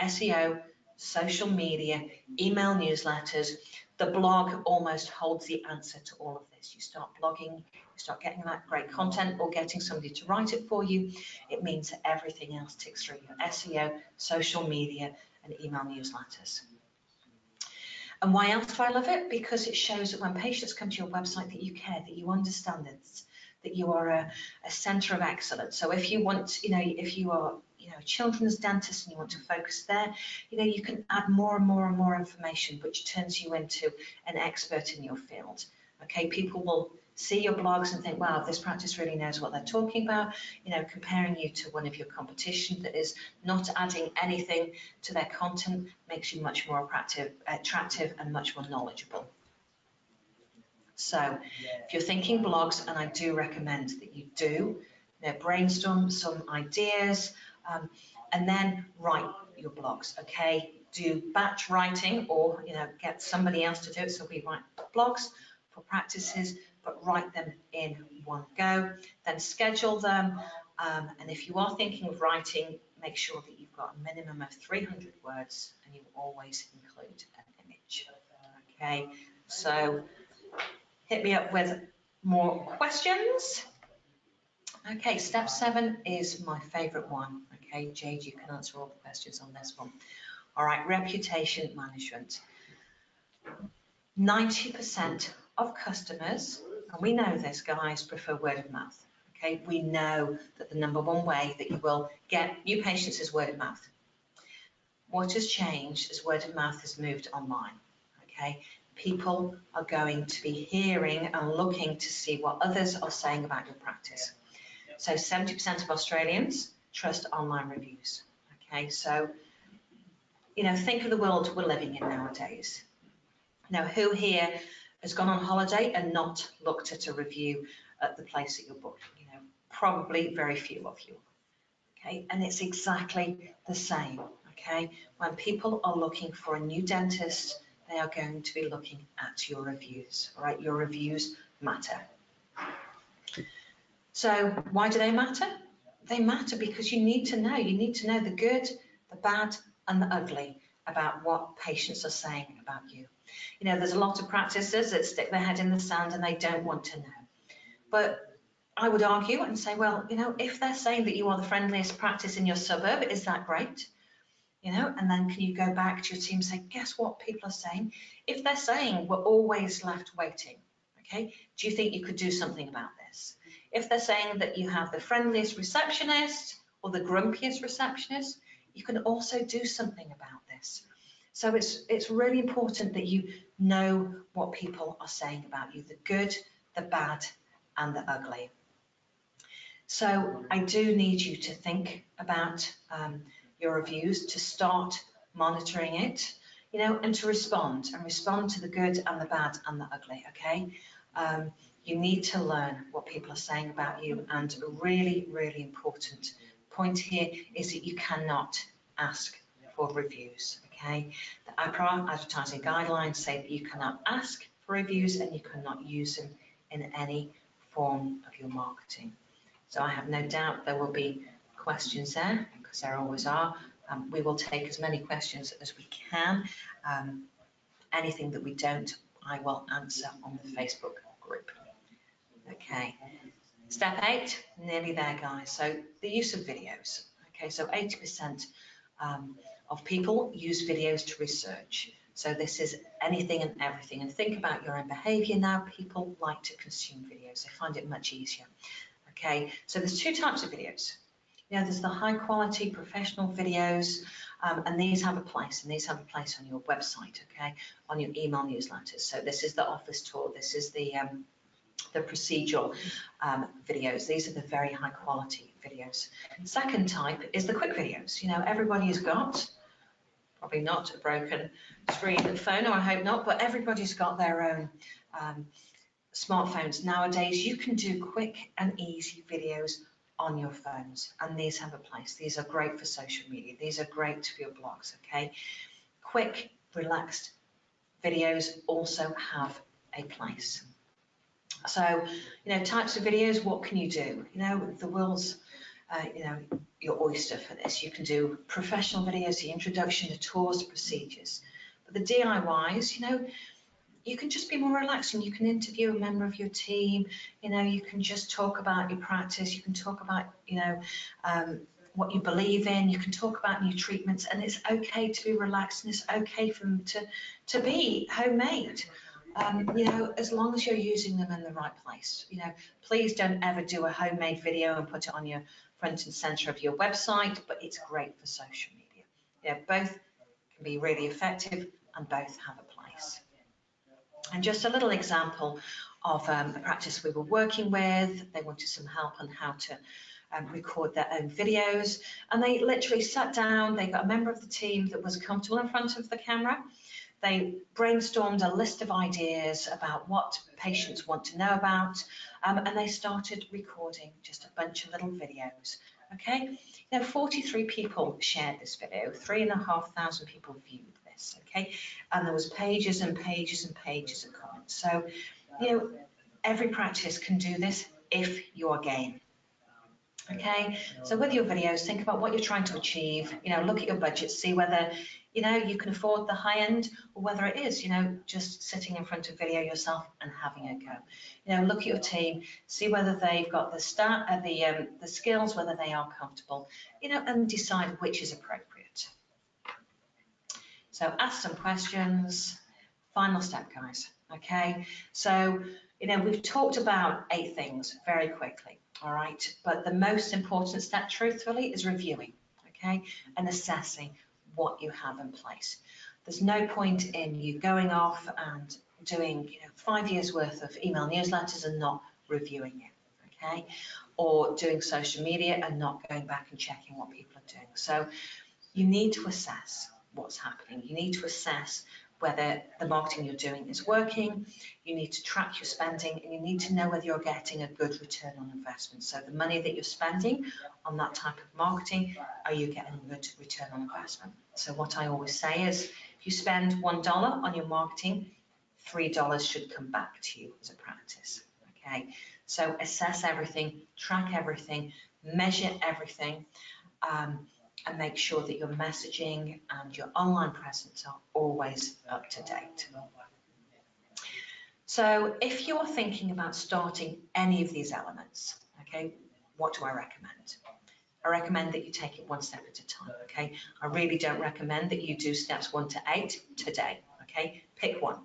SEO, social media, email newsletters, the blog almost holds the answer to all of this. You start blogging, you start getting that great content or getting somebody to write it for you. It means that everything else ticks through your SEO, social media, and email newsletters. And why else do I love it? Because it shows that when patients come to your website that you care, that you understand this, that you are a centre of excellence. So if you want, you know, if you are, you know, a children's dentist and you want to focus there, you know, you can add more and more and more information, which turns you into an expert in your field. Okay, people will see your blogs and think, wow, this practice really knows what they're talking about, you know, comparing you to one of your competition that is not adding anything to their content makes you much more attractive and much more knowledgeable. So if you're thinking blogs, and I do recommend that you do, you know, brainstorm some ideas and then write your blogs, okay? Do batch writing or, you know, get somebody else to do it. So we write blogs for practices, but write them in one go, then schedule them. And if you are thinking of writing, make sure that you've got a minimum of 300 words and you always include an image. Okay, so hit me up with more questions. Okay, step 7 is my favorite one. Okay, Jade, you can answer all the questions on this one. All right, reputation management. 90% of customers, and we know this, guys, prefer word of mouth. Okay, we know that the #1 way that you will get new patients is word of mouth. What has changed is word of mouth has moved online. Okay, people are going to be hearing and looking to see what others are saying about your practice. So 70% of Australians trust online reviews. Okay, so, you know, think of the world we're living in nowadays. Now, who here has gone on holiday and not looked at a review at the place that you're booking? You know, probably very few of you. Okay, and it's exactly the same. Okay, when people are looking for a new dentist, they are going to be looking at your reviews. Right, your reviews matter. So why do they matter? They matter because you need to know. You need to know the good, the bad, and the ugly about what patients are saying about you. You know, there's a lot of practices that stick their head in the sand and they don't want to know. But I would argue and say, well, you know, if they're saying that you are the friendliest practice in your suburb, is that great? You know, and then can you go back to your team and say, guess what people are saying? If they're saying we're always left waiting, okay, do you think you could do something about this? If they're saying that you have the friendliest receptionist or the grumpiest receptionist, you can also do something about this. So it's really important that you know what people are saying about you, the good, the bad, and the ugly. So I do need you to think about your reviews, to start monitoring it, you know, and to respond to the good and the bad and the ugly, okay? You need to learn what people are saying about you, and a really, really important point here is that you cannot ask for reviews, okay? The APRA advertising guidelines say that you cannot ask for reviews and you cannot use them in any form of your marketing. So I have no doubt there will be questions there, because there always are. We will take as many questions as we can. Anything that we don't, I will answer on the Facebook group. Okay, step 8, nearly there, guys. So the use of videos. Okay, so 80% of people use videos to research. So this is anything and everything. And think about your own behavior now. People like to consume videos. They find it much easier. Okay, so there's 2 types of videos. You know, there's the high quality professional videos, and these have a place, on your website, okay, on your email newsletters. So this is the office tour, this is the procedural videos. These are the very high quality videos. Second type is the quick videos. You know, everybody's got, probably not a broken screen and phone, or I hope not, but everybody's got their own smartphones nowadays. You can do quick and easy videos on your phones, and these have a place. These are great for social media. These are great for your blogs, okay? Quick, relaxed videos also have a place. So, you know, types of videos, what can you do? You know, the world's, you know, your oyster for this. You can do professional videos, the introduction, the tours, the procedures. But the DIYs, you know, you can just be more relaxed and you can interview a member of your team. You know, you can just talk about your practice. You can talk about, you know, what you believe in. You can talk about new treatments, and it's okay to be relaxed, and it's okay for them to be homemade. You know, as long as you're using them in the right place. You know, please don't ever do a homemade video and put it on your front and center of your website, but it's great for social media. Yeah, both can be really effective and both have a place. And just a little example of a practice we were working with. They wanted some help on how to record their own videos, and they literally sat down. They got a member of the team that was comfortable in front of the camera. They brainstormed a list of ideas about what patients want to know about, and they started recording just a bunch of little videos. Okay, now 43 people shared this video, 3,500 people viewed this. Okay, and there was pages and pages and pages of comments. So, you know, every practice can do this if you're game. Okay, so with your videos, think about what you're trying to achieve. You know, look at your budget, see whether, you know, you can afford the high end, or whether it is, you know, just sitting in front of video yourself and having a go. You know, look at your team, see whether they've got the skills, whether they are comfortable, you know, and decide which is appropriate. So ask some questions. Final step, guys. Okay, so, you know, we've talked about 8 things very quickly. All right, but the most important step, truthfully, is reviewing, okay, and assessing what you have in place. There's no point in you going off and doing, you know, 5 years worth of email newsletters and not reviewing it, okay? Or doing social media and not going back and checking what people are doing. So you need to assess what's happening. You need to assess whether the marketing you're doing is working. You need to track your spending, and you need to know whether you're getting a good return on investment. So the money that you're spending on that type of marketing, are you getting a good return on investment? So what I always say is, if you spend $1 on your marketing, $3 should come back to you as a practice, okay? So assess everything, track everything, measure everything, and make sure that your messaging and your online presence are always up to date. So if you're thinking about starting any of these elements, okay, what do I recommend? I recommend that you take it one step at a time, okay? I really don't recommend that you do steps 1 to 8 today, okay? Pick one,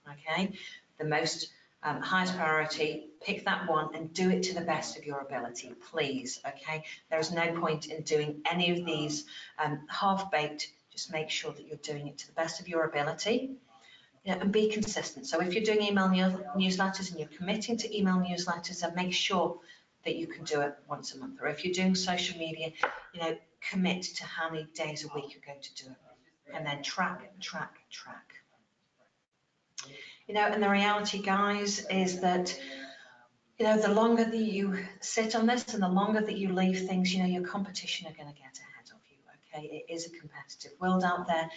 okay? The most highest priority, pick that one and do it to the best of your ability, please, okay? There's no point in doing any of these half-baked. Just make sure that you're doing it to the best of your ability, you know, and be consistent. So if you're doing email newsletters and you're committing to email newsletters, then make sure that you can do it once a month. Or if you're doing social media, you know, commit to how many days a week you're going to do it, and then track. You know, and the reality, guys, is that, you know, the longer that you sit on this and the longer that you leave things, you know, your competition are going to get ahead of you, okay? It is a competitive world out there.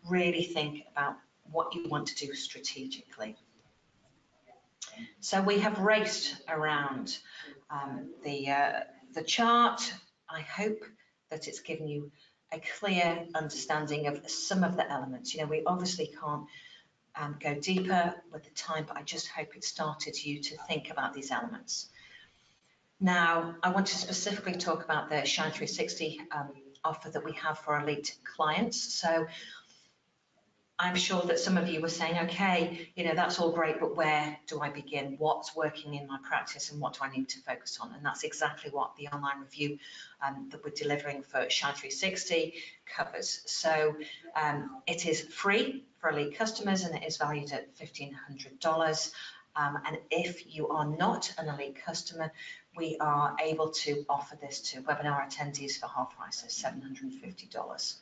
Really think about what you want to do strategically. So we have raced around the chart. I hope that it's given you a clear understanding of some of the elements. You know, we obviously can't go deeper with the time, but I just hope it started you to think about these elements. Now, I want to specifically talk about the Shine 360 offer that we have for elite clients. So I'm sure that some of you were saying, okay, you know, that's all great, but where do I begin? What's working in my practice and what do I need to focus on? And that's exactly what the online review that we're delivering for Shine 360 covers. So it is free for elite customers and it is valued at $1,500. And if you are not an elite customer, we are able to offer this to webinar attendees for half price, so $750.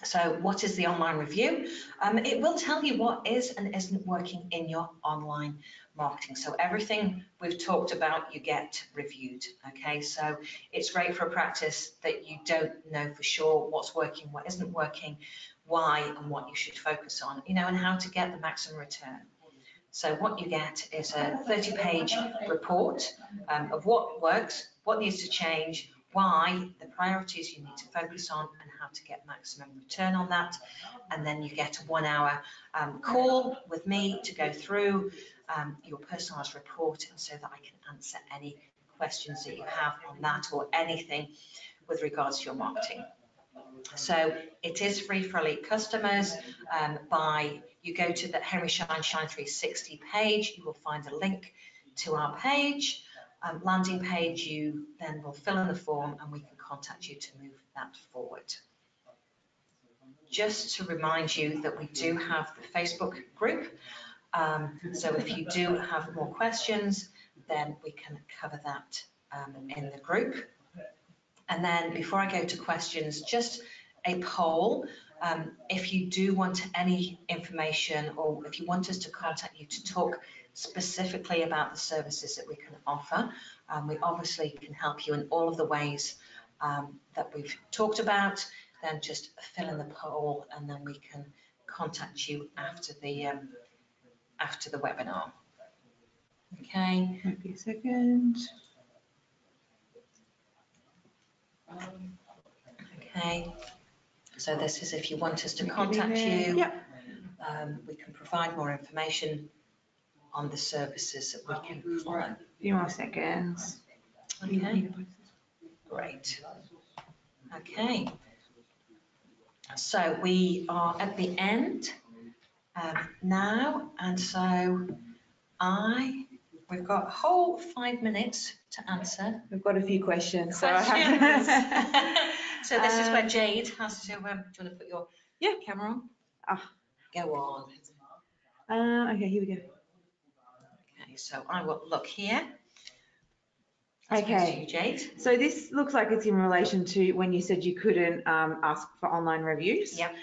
So what is the online review? It will tell you what is and isn't working in your online marketing. So everything we've talked about, you get reviewed, okay? So it's great for a practice that you don't know for sure what's working, what isn't working, why and what you should focus on, you know, and how to get the maximum return. So what you get is a 30-page report of what works, what needs to change, why, the priorities you need to focus on, and how to get maximum return on that. And then you get a 1-hour call with me to go through your personalised report, and so that I can answer any questions that you have on that or anything with regards to your marketing. So it is free for elite customers. You go to the Henry Shine 360 page, you will find a link to our page. Landing page, you then will fill in the form and we can contact you to move that forward. Just to remind you that we do have the Facebook group. So if you do have more questions, then we can cover that in the group. And then before I go to questions, just a poll. If you do want any information or if you want us to contact you to talk specifically about the services that we can offer, we obviously can help you in all of the ways that we've talked about, then just fill in the poll and then we can contact you after the webinar. Okay. Might be a second. Okay. So this is if you want us to contact you. Yep. We can provide more information on the services that we can follow. A few more seconds. Okay, great. Okay, so we are at the end now, and so we've got a whole 5 minutes to answer. We've got a few questions. So this is where Jade has to, do you want to put your camera on? Go on. Okay, here we go. Okay, so I will look here. Okay. You, Jade. So this looks like it's in relation to when you said you couldn't ask for online reviews. Yep.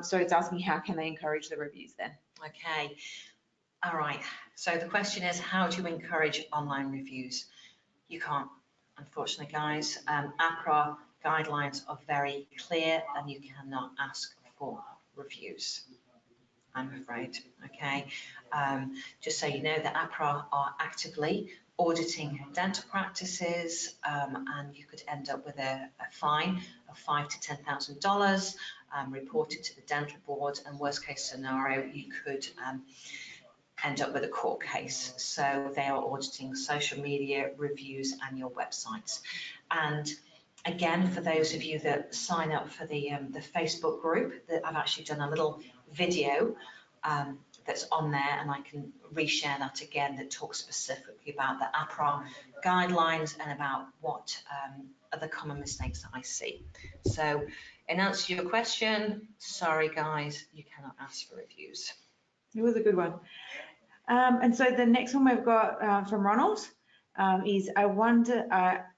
So it's asking how can they encourage the reviews then? Okay. All right. So the question is, how do you encourage online reviews? You can't, unfortunately, guys. APRA guidelines are very clear, and you cannot ask for reviews, I'm afraid. Okay. Just so you know, the APRA are actively auditing dental practices, and you could end up with a fine of $5,000 to $10,000 reported to the dental board, and worst case scenario, you could end up with a court case. So they are auditing social media, reviews, and your websites. And again, for those of you that sign up for the Facebook group, that I've actually done a little video that's on there, and I can reshare that again, that talks specifically about the APRA guidelines and about what are the common mistakes that I see. So in answer to your question, sorry guys, you cannot ask for reviews. It was a good one. And so the next one we've got from Ronald is, I wonder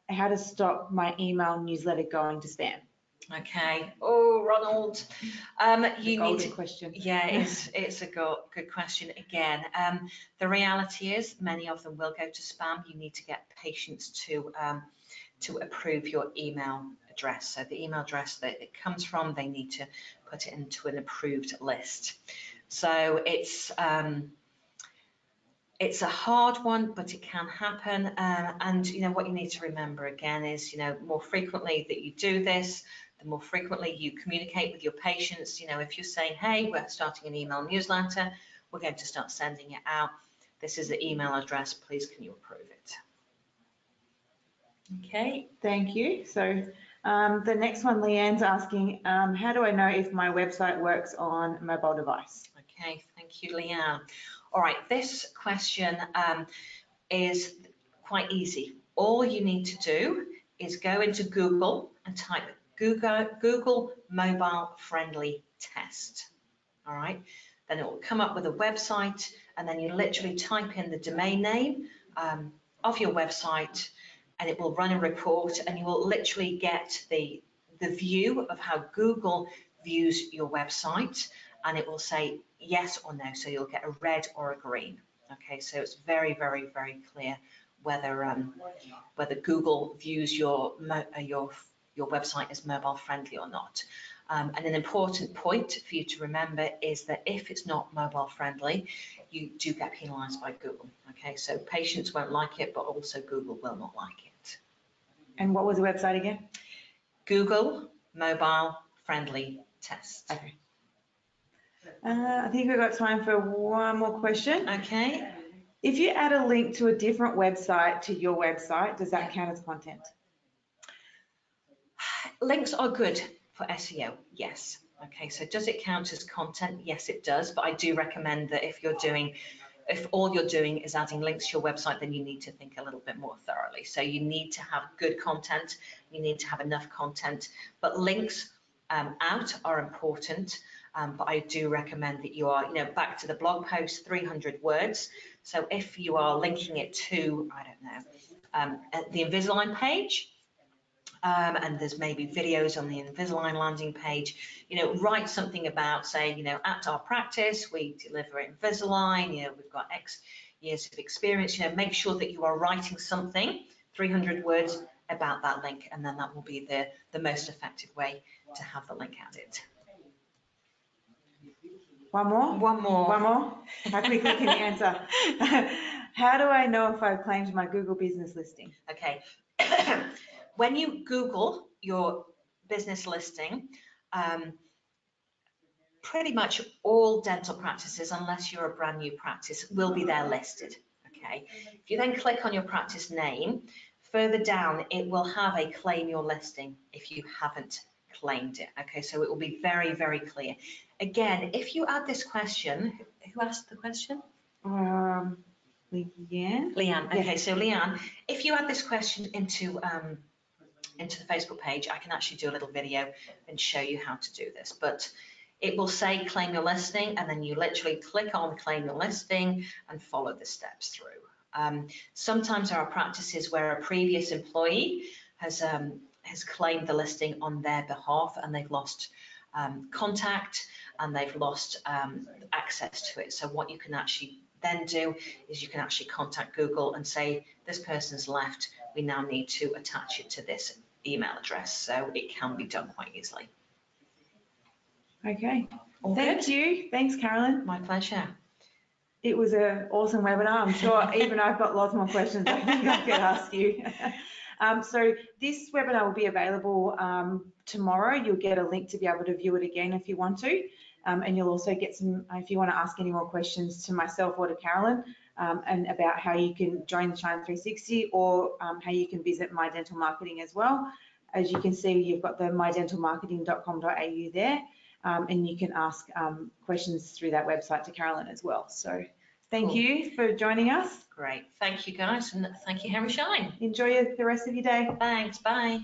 how to stop my email newsletter going to spam. Okay. Oh, Ronald, you need to. Question. Yeah, it's a good question again. The reality is, many of them will go to spam. You need to get patients to approve your email address. So the email address that it comes from, they need to put it into an approved list. So it's a hard one, but it can happen. And you know what you need to remember again is, you know, more frequently that you do this, the more frequently you communicate with your patients. You know, if you're saying, hey, we're starting an email newsletter, we're going to start sending it out. This is the email address. Please, can you approve it? Okay. Thank you. So the next one, Leanne's asking, how do I know if my website works on a mobile device? Okay, thank you, Leanne. All right, this question is quite easy. All you need to do is go into Google and type Google mobile friendly test. All right, then it will come up with a website, and then you literally type in the domain name of your website, and it will run a report, and you will literally get the view of how Google views your website, and it will say yes or no. So you'll get a red or a green. Okay, so it's very, very, very clear whether Google views your website as mobile friendly or not. And an important point for you to remember is that if it's not mobile friendly, you do get penalized by Google. Okay, so patients won't like it, but also Google will not like it. And what was the website again? Google mobile friendly test. Okay. I think we've got time for one more question. Okay. If you add a link to a different website to your website, does that count as content? Links are good for SEO, yes. Okay, so does it count as content? Yes, it does, but I do recommend that if all you're doing is adding links to your website, then you need to think a little bit more thoroughly. So you need to have good content, you need to have enough content, but links out are important. But I do recommend that you are, you know, back to the blog post, 300 words. So if you are linking it to, I don't know, the Invisalign page, and there's maybe videos on the Invisalign landing page, you know, write something about, say, you know, at our practice, we deliver Invisalign, you know, we've got X years of experience, you know, make sure that you are writing something, 300 words about that link, and then that will be the most effective way to have the link added. One more? One more. One more? How quickly can you answer? How do I know if I've claimed my Google business listing? Okay. When you Google your business listing, pretty much all dental practices, unless you're a brand new practice, will be there listed. Okay. If you then click on your practice name, further down, it will have a claim your listing if you haven't claimed it. Okay, so it will be very, very clear. Again, if you add this question, who asked the question? Leanne. Leanne. Okay, yeah. So Leanne, if you add this question into the Facebook page, I can actually do a little video and show you how to do this. But it will say claim your listing, and then you literally click on claim your listing and follow the steps through. Sometimes there are practices where a previous employee has claimed the listing on their behalf and they've lost contact and they've lost access to it. So what you can actually then do is you can actually contact Google and say, this person's left, we now need to attach it to this email address. So it can be done quite easily. Okay. All Thank good? you. Thanks, Carolyn. My pleasure. It was an awesome webinar. I'm sure even I've got lots more questions I think I could ask you. So this webinar will be available tomorrow. You'll get a link to be able to view it again if you want to. And you'll also get some, if you want to ask any more questions to myself or to Carolyn, and about how you can join the Shine 360 or how you can visit My Dental Marketing as well. As you can see, you've got the mydentalmarketing.com.au there. And you can ask questions through that website to Carolyn as well. So thank you for joining us. Great. Thank you, guys. And thank you, Harry Shine. Enjoy the rest of your day. Thanks. Bye.